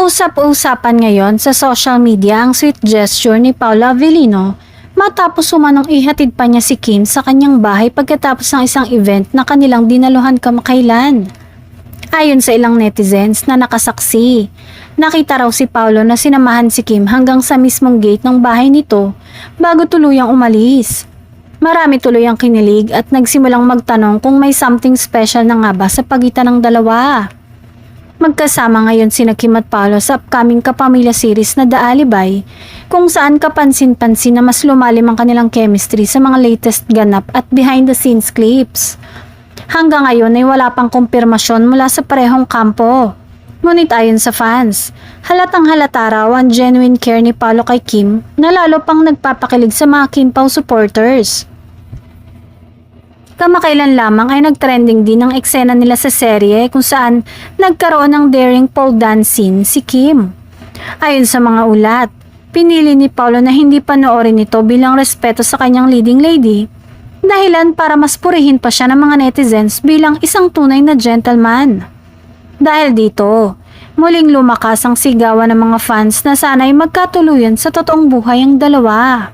Usap-usapan ngayon sa social media ang sweet gesture ni Paula Avellino matapos umanong ihatid pa niya si Kim sa kanyang bahay pagkatapos ng isang event na kanilang dinaluhan kamakailan. Ayon sa ilang netizens na nakasaksi, nakita raw si Paolo na sinamahan si Kim hanggang sa mismong gate ng bahay nito bago tuluyang umalis. Marami tuloy ang kinilig at nagsimulang magtanong kung may something special na nga ba sa pagitan ng dalawa. Magkasama ngayon sina Kim at Paolo sa upcoming kapamilya series na The Alibay, kung saan kapansin-pansin na mas lumalim ang kanilang chemistry sa mga latest ganap at behind the scenes clips. Hanggang ngayon ay wala pang kumpirmasyon mula sa parehong kampo. Ngunit ayon sa fans, halatang halata raw ang genuine care ni Paolo kay Kim na lalo pang nagpapakilig sa mga Kim Pao supporters. Kamakailan lamang ay nagtrending din ang eksena nila sa serye kung saan nagkaroon ng daring pole dance scene si Kim. Ayon sa mga ulat, pinili ni Paolo na hindi panoorin ito bilang respeto sa kanyang leading lady, dahilan para mas purihin pa siya ng mga netizens bilang isang tunay na gentleman. Dahil dito, muling lumakas ang sigawan ng mga fans na sana'y magkatuluyan sa totoong buhay ang dalawa.